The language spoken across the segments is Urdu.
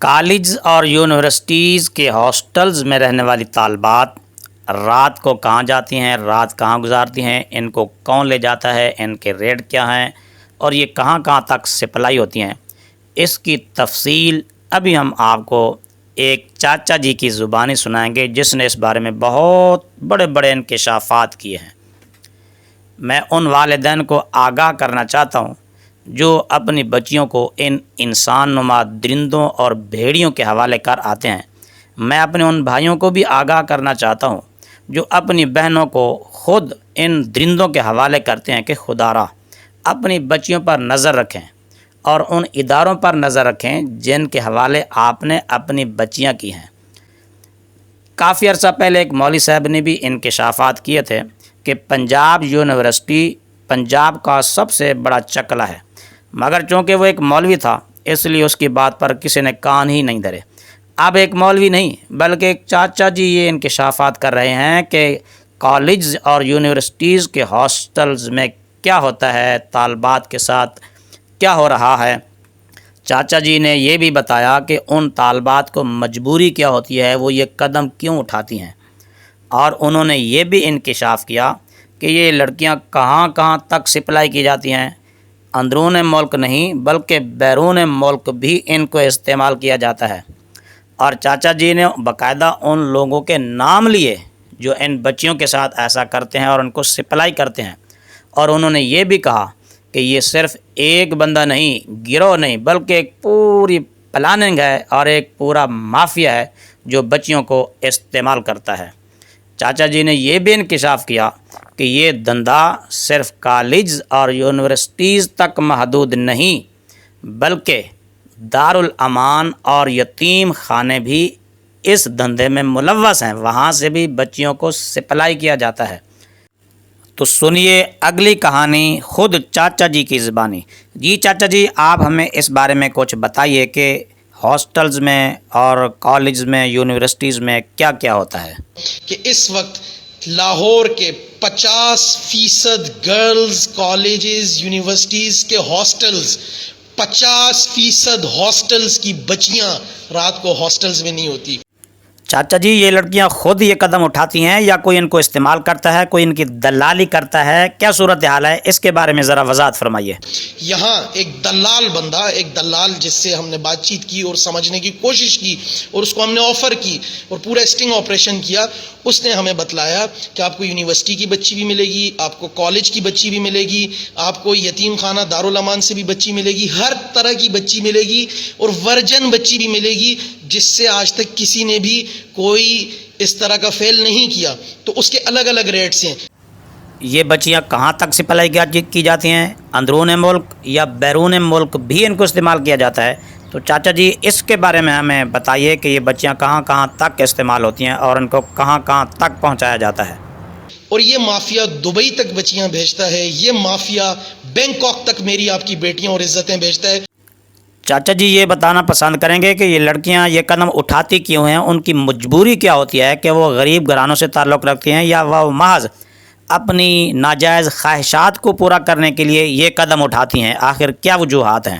کالج اور یونیورسٹیز کے ہاسٹلز میں رہنے والی طالبات رات کو کہاں جاتی ہیں، رات کہاں گزارتی ہیں، ان کو کون لے جاتا ہے، ان کے ریٹ کیا ہیں اور یہ کہاں کہاں تک سپلائی ہوتی ہیں، اس کی تفصیل ابھی ہم آپ کو ایک چاچا جی کی زبانی سنائیں گے جس نے اس بارے میں بہت بڑے بڑے انکشافات کیے ہیں۔ میں ان والدین کو آگاہ کرنا چاہتا ہوں جو اپنی بچیوں کو ان انسان نما درندوں اور بھیڑیوں کے حوالے کر آتے ہیں۔ میں اپنے ان بھائیوں کو بھی آگاہ کرنا چاہتا ہوں جو اپنی بہنوں کو خود ان درندوں کے حوالے کرتے ہیں کہ خدا را اپنی بچیوں پر نظر رکھیں اور ان اداروں پر نظر رکھیں جن کے حوالے آپ نے اپنی بچیاں کی ہیں۔ کافی عرصہ پہلے ایک مولوی صاحب نے بھی انکشافات کیے تھے کہ پنجاب یونیورسٹی پنجاب کا سب سے بڑا چکلا ہے، مگر چونکہ وہ ایک مولوی تھا اس لیے اس کی بات پر کسی نے کان ہی نہیں دھرے۔ اب ایک مولوی نہیں بلکہ ایک چاچا جی یہ انکشافات کر رہے ہیں کہ کالج اور یونیورسٹیز کے ہاسٹلز میں کیا ہوتا ہے، طالبات کے ساتھ کیا ہو رہا ہے۔ چاچا جی نے یہ بھی بتایا کہ ان طالبات کو مجبوری کیا ہوتی ہے، وہ یہ قدم کیوں اٹھاتی ہیں، اور انہوں نے یہ بھی انکشاف کیا کہ یہ لڑکیاں کہاں کہاں تک سپلائی کی جاتی ہیں۔ اندرون ملک نہیں بلکہ بیرون ملک بھی ان کو استعمال کیا جاتا ہے، اور چاچا جی نے باقاعدہ ان لوگوں کے نام لیے جو ان بچیوں کے ساتھ ایسا کرتے ہیں اور ان کو سپلائی کرتے ہیں، اور انہوں نے یہ بھی کہا کہ یہ صرف ایک بندہ نہیں، گروہ نہیں، بلکہ ایک پوری پلاننگ ہے اور ایک پورا مافیا ہے جو بچیوں کو استعمال کرتا ہے۔ چاچا جی نے یہ بھی انکشاف کیا کہ یہ دھندا صرف کالج اور یونیورسٹیز تک محدود نہیں بلکہ دارالامان اور یتیم خانے بھی اس دھندے میں ملوث ہیں، وہاں سے بھی بچیوں کو سپلائی کیا جاتا ہے۔ تو سنیے اگلی کہانی خود چاچا جی کی زبانی۔ جی چاچا جی، آپ ہمیں اس بارے میں کچھ بتائیے کہ ہاسٹلز میں اور کالج میں یونیورسٹیز میں کیا کیا ہوتا ہے۔ کہ اس وقت لاہور کے 50% گرلز کالجز یونیورسٹیز کے ہاسٹلز، 50% ہاسٹلز کی بچیاں رات کو ہاسٹلز میں نہیں ہوتی۔ چاچا جی یہ لڑکیاں خود یہ قدم اٹھاتی ہیں یا کوئی ان کو استعمال کرتا ہے، کوئی ان کی دلالی کرتا ہے، کیا صورتحال ہے، اس کے بارے میں ذرا وضاحت فرمائیے۔ یہاں ایک دلال بندہ، ایک دلال جس سے ہم نے بات چیت کی اور سمجھنے کی کوشش کی اور اس کو ہم نے آفر کی اور پورا اسٹنگ آپریشن کیا، اس نے ہمیں بتلایا کہ آپ کو یونیورسٹی کی بچی بھی ملے گی، آپ کو کالج کی بچی بھی ملے گی، آپ کو یتیم خانہ دارالامان سے بھی بچی ملے گی، ہر طرح کی بچی ملے گی اور ورجن بچی بھی ملے گی جس سے آج تک کسی نے بھی کوئی اس طرح کا فیل نہیں کیا۔ تو اس کے الگ الگ ریٹس ہیں۔ یہ بچیاں کہاں تک سپلائی کی جاتی ہیں، اندرون ملک یا بیرون ملک بھی ان کو استعمال کیا جاتا ہے؟ تو چاچا جی اس کے بارے میں ہمیں بتائیے کہ یہ بچیاں کہاں کہاں تک استعمال ہوتی ہیں اور ان کو کہاں کہاں تک پہنچایا جاتا ہے۔ اور یہ مافیا دبئی تک بچیاں بھیجتا ہے، یہ مافیا بینکاک تک میری آپ کی بیٹیاں اور عزتیں بھیجتا ہے۔ چاچا جی یہ بتانا پسند کریں گے کہ یہ لڑکیاں یہ قدم اٹھاتی کیوں ہیں، ان کی مجبوری کیا ہوتی ہے کہ وہ غریب گھرانوں سے تعلق رکھتی ہیں یا وہ محض اپنی ناجائز خواہشات کو پورا کرنے کے لیے یہ قدم اٹھاتی ہیں، آخر کیا وجوہات ہیں؟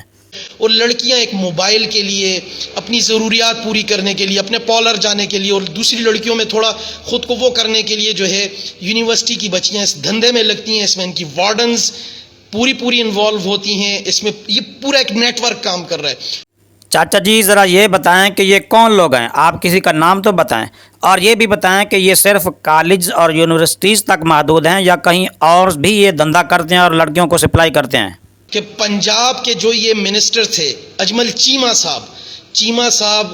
اور لڑکیاں ایک موبائل کے لیے، اپنی ضروریات پوری کرنے کے لیے، اپنے پارلر جانے کے لیے اور دوسری لڑکیوں میں تھوڑا خود کو وہ کرنے کے لیے جو ہے یونیورسٹی کی بچیاں اس دھندے میں لگتی ہیں۔ اس میں ان کی وارڈنز پوری انوالو ہوتی ہیں، اس میں یہ پورا ایک نیٹ ورک کام کر رہا ہے۔ چاچا جی ذرا یہ بتائیں کہ یہ کون لوگ ہیں، آپ کسی کا نام تو بتائیں، اور یہ بھی بتائیں کہ یہ صرف کالج اور یونیورسٹیز تک محدود ہیں یا کہیں اور بھی یہ دھندا کرتے ہیں اور لڑکیوں کو سپلائی کرتے ہیں؟ کہ پنجاب کے جو یہ منسٹر تھے اجمل چیمہ صاحب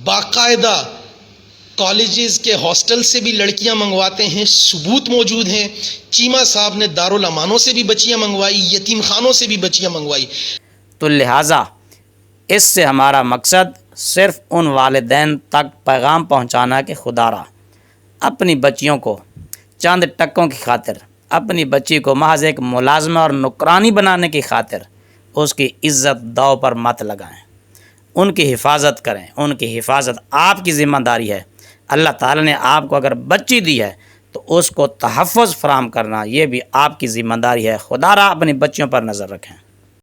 باقاعدہ کالجز کے ہاسٹل سے بھی لڑکیاں منگواتے ہیں، ثبوت موجود ہیں۔ چیمہ صاحب نے دارالامانوں سے بھی بچیاں منگوائی، یتیم خانوں سے بھی بچیاں منگوائی۔ تو لہٰذا اس سے ہمارا مقصد صرف ان والدین تک پیغام پہنچانا کہ خدا را اپنی بچیوں کو چند ٹکوں کی خاطر، اپنی بچی کو محض ایک ملازمہ اور نکرانی بنانے کی خاطر اس کی عزت داؤ پر مت لگائیں، ان کی حفاظت کریں، ان کی حفاظت آپ کی ذمہ داری ہے۔ اللہ تعالیٰ نے آپ کو اگر بچی دی ہے تو اس کو تحفظ فراہم کرنا یہ بھی آپ کی ذمہ داری ہے۔ خدا را اپنی بچیوں پر نظر رکھیں۔